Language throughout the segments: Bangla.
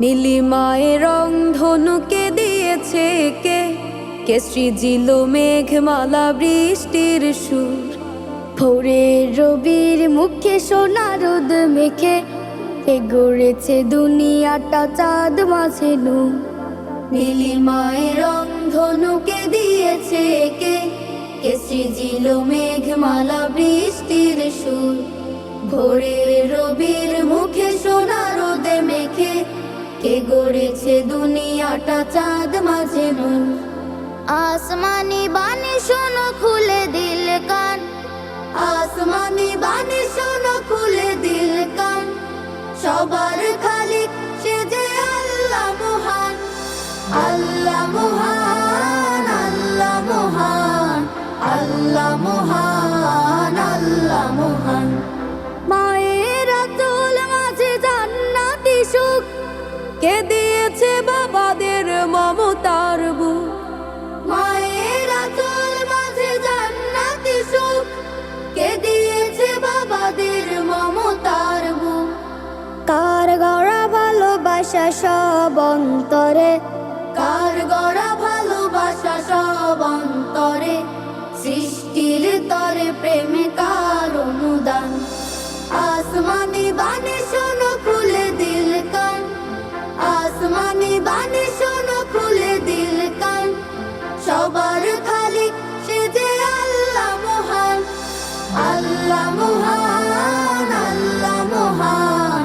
নীলিমায় রং ধনুকে দিয়েছে কে, কে সৃজিল মেঘমালা বৃষ্টির সুর। ভোরের রবির মুখে সোনা রোদ মেখে, কে গড়েছে দুনিয়াটা চাঁদ মাঝে নূর। নীলিমায় রং ধনুকে দিয়েছে কে, কে সৃজিল মেঘমালা বৃষ্টির সুর। ভোরের রবির মুখে সোনা রোদে মেখে, কে গড়েছে দুনিয়াটা চাঁদ মাঝে নূর। আসমানি বাণী শোনো খুলে দিল কান, আসমানি বাণী শোনো খুলে দিল কান। সবার খালিক সে যে আল্লাহ মহান, আল্লাহ মহান, আল্লাহ মহান, আল্লাহ মহান, আল্লাহ মহান। মায়ের আঁচল মাঝে জান্নাতি সুখ, কে দিয়েছে বাবাদের মমতার বুক। মায়ের আঁচল মাঝে জান্নাতি সুখ, কে দিয়েছে বাবাদের মমতার বুক। কার গড়া ভালোবাসা সব অন্তরে, কার গড়া ভালোবাসা সব অন্তরে। সৃষ্টির তরে প্রেমে কার অনুদান। আসমানি বাণী শোনো খুলে দিল কান, আসমানি বাণী শোনো খুলে দিল কান। সবার খালিক সে যে আল্লাহ মহান, আল্লাহ মহান, আল্লাহ মহান,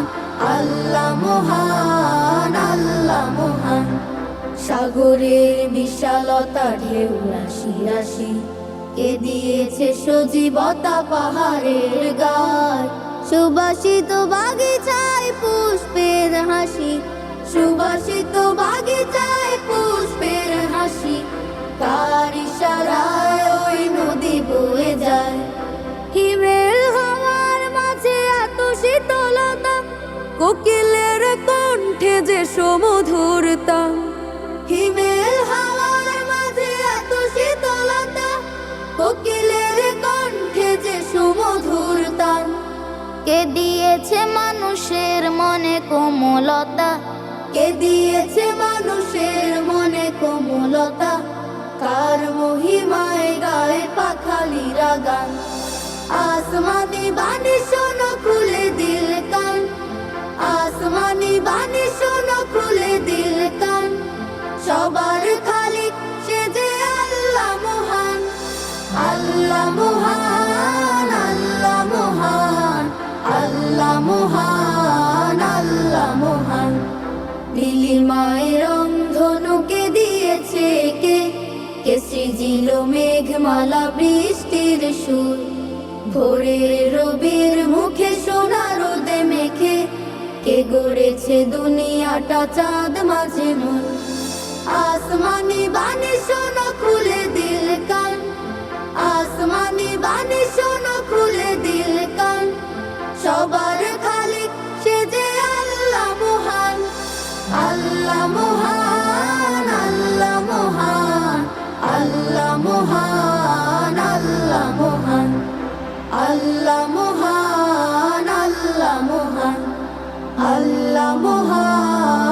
আল্লাহ মহান, আল্লাহ মহান। সাগরের বিশালতা ঢেউ রাশি রাশি, কে দিয়েছে সজীবতা পাহাড়ের গায়। সুবাসিত বাগিচায় পুষ্পের হাসি, সুবাসিত বাগিচায় পুষ্পের হাসি। কার ইশারায় ওই নদী বয়ে যায়। হিমেল হাওয়ার মাঝে এত শীতলতা, কোকিলের কণ্ঠে যে সমধুরতা। হিমেল হাওয়ার মাঝে এত শীতলতা, কোকিলের কণ্ঠে যে সমধুরতা। কে দিয়েছে মানুষের মনে কোমলতা, কে দিয়েছে মানুষের মনে কোমলতা। কার মহিমায় গায়ে পাখালিরা গান। আসমানি বাণী শোনো খুলে দিল কান, আসমানি বাণী শোনো খুলে দিল কান। সবার খালিক সে যে আল্লাহ মহান, আল্লাহ মহান, আল্লাহ মহান, আল্লাহ মহান, আল্লাহ মহান। নীলিমায় রং ধনুকে দিয়েছে কে, কে সৃজিল মেঘমালা বৃষ্টির সুর। ভোরের রবির মুখে সোনা রোদে মেখে, কে গড়েছে দুনিয়াটা চাঁদ মাঝে নূর। আসমানি বাণী শোনো খুলে দিল কান,